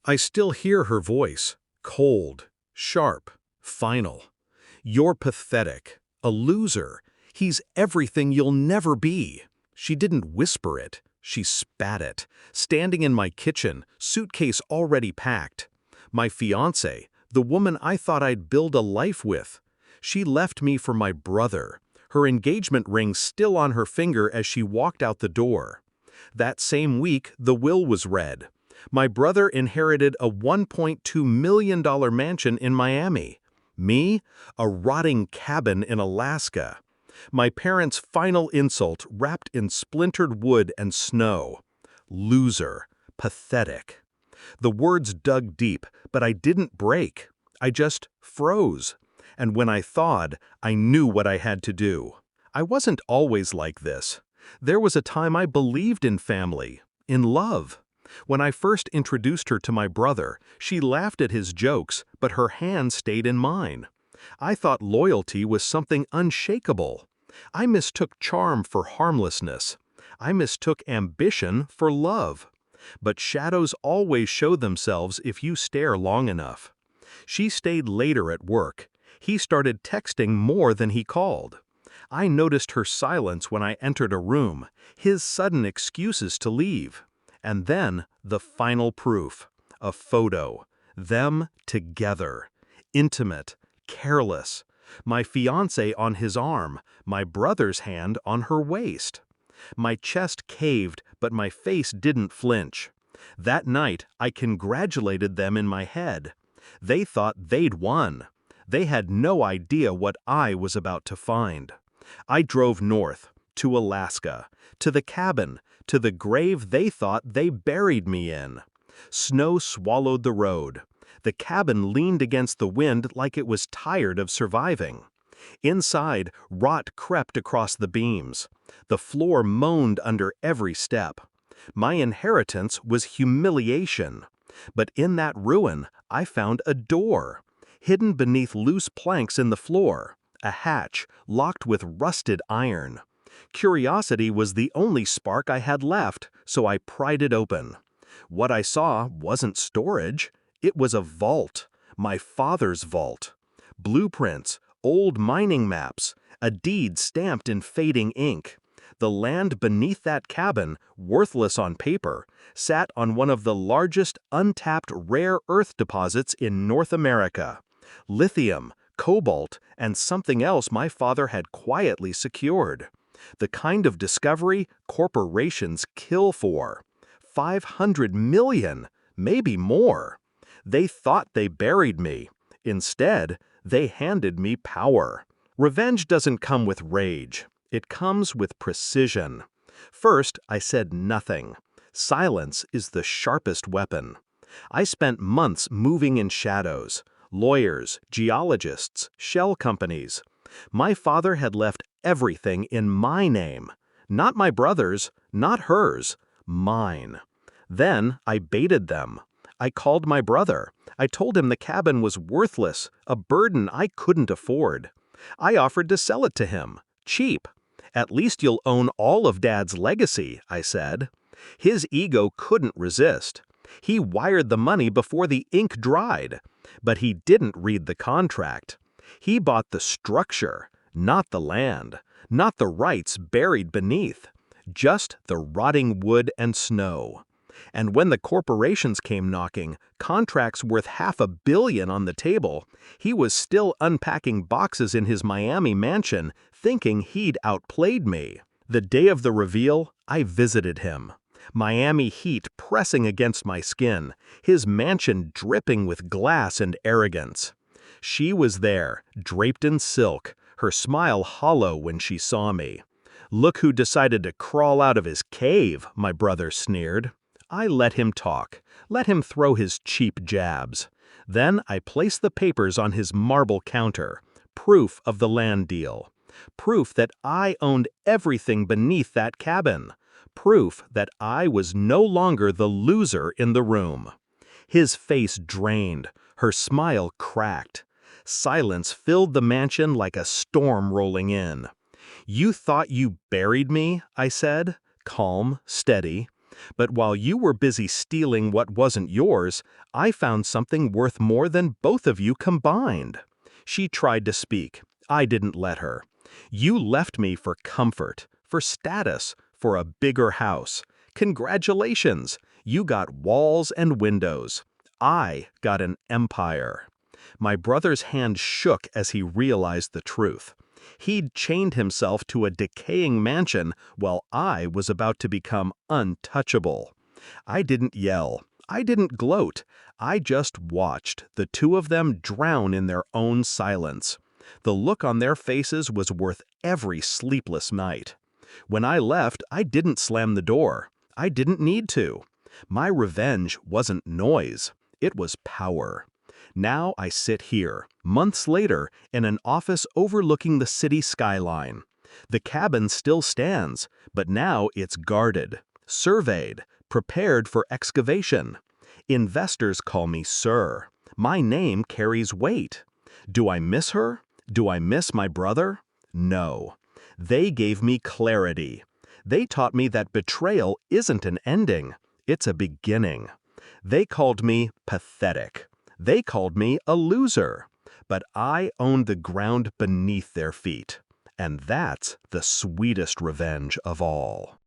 I still hear her voice, cold, sharp, final. "You're pathetic. A loser. He's everything you'll never be." She didn't whisper it. She spat it, standing in my kitchen, suitcase already packed. My fiancée, the woman I thought I'd build a life with. She left me for my brother, her engagement ring still on her finger as she walked out the door. That same week, the will was read. My brother inherited a $1.2 million mansion in Miami. Me, a rotting cabin in Alaska. My parents' final insult wrapped in splintered wood and snow. Loser. Pathetic. The words dug deep, but I didn't break. I just froze. And when I thawed, I knew what I had to do. I wasn't always like this. There was a time I believed in family, in love. When I first introduced her to my brother, she laughed at his jokes, but her hand stayed in mine. I thought loyalty was something unshakable. I mistook charm for harmlessness. I mistook ambition for love. But shadows always show themselves if you stare long enough. She stayed later at work. He started texting more than he called. I noticed her silence when I entered a room, his sudden excuses to leave. And then, the final proof. A photo. Them together. Intimate. Careless. My fiancée on his arm, my brother's hand on her waist. My chest caved, but my face didn't flinch. That night, I congratulated them in my head. They thought they'd won. They had no idea what I was about to find. I drove north, to Alaska, to the cabin, to the grave they thought they buried me in. Snow swallowed the road. The cabin leaned against the wind like it was tired of surviving. Inside, rot crept across the beams. The floor moaned under every step. My inheritance was humiliation. But in that ruin, I found a door. Hidden beneath loose planks in the floor, a hatch locked with rusted iron. Curiosity was the only spark I had left, so I pried it open. What I saw wasn't storage. It was a vault, my father's vault. Blueprints, old mining maps, a deed stamped in fading ink. The land beneath that cabin, worthless on paper, sat on one of the largest untapped rare earth deposits in North America. Lithium, cobalt, and something else my father had quietly secured. The kind of discovery corporations kill for. 500 million, maybe more. They thought they buried me. Instead, they handed me power. Revenge doesn't come with rage. It comes with precision. First, I said nothing. Silence is the sharpest weapon. I spent months moving in shadows. Lawyers, geologists, shell companies. My father had left everything in my name. Not my brother's, not hers, mine. Then I baited them. I called my brother. I told him the cabin was worthless, a burden I couldn't afford. I offered to sell it to him, cheap. "At least you'll own all of Dad's legacy," I said. His ego couldn't resist. He wired the money before the ink dried. But he didn't read the contract. He bought the structure, not the land, not the rights buried beneath, just the rotting wood and snow. And when the corporations came knocking, contracts worth $500 million on the table, he was still unpacking boxes in his Miami mansion, thinking he'd outplayed me. The day of the reveal, I visited him. Miami heat pressing against my skin, his mansion dripping with glass and arrogance. She was there, draped in silk, her smile hollow when she saw me. "Look who decided to crawl out of his cave," my brother sneered. I let him talk, let him throw his cheap jabs. Then I placed the papers on his marble counter, proof of the land deal. Proof that I owned everything beneath that cabin. Proof that I was no longer the loser in the room. His face drained, her smile cracked. Silence filled the mansion like a storm rolling in. "You thought you buried me," I said, calm, steady. But while you were busy stealing what wasn't yours, I found something worth more than both of you combined." She tried to speak. I didn't let her. "You left me for comfort, for status, for a bigger house. Congratulations! You got walls and windows. I got an empire." My brother's hand shook as he realized the truth. He'd chained himself to a decaying mansion while I was about to become untouchable. I didn't yell. I didn't gloat. I just watched the two of them drown in their own silence. The look on their faces was worth every sleepless night. When I left, I didn't slam the door. I didn't need to. My revenge wasn't noise. It was power. Now I sit here, months later, in an office overlooking the city skyline. The cabin still stands, but now it's guarded, surveyed, prepared for excavation. Investors call me Sir. My name carries weight. Do I miss her? Do I miss my brother? No. They gave me clarity. They taught me that betrayal isn't an ending, it's a beginning. They called me pathetic. They called me a loser. But I owned the ground beneath their feet. And that's the sweetest revenge of all.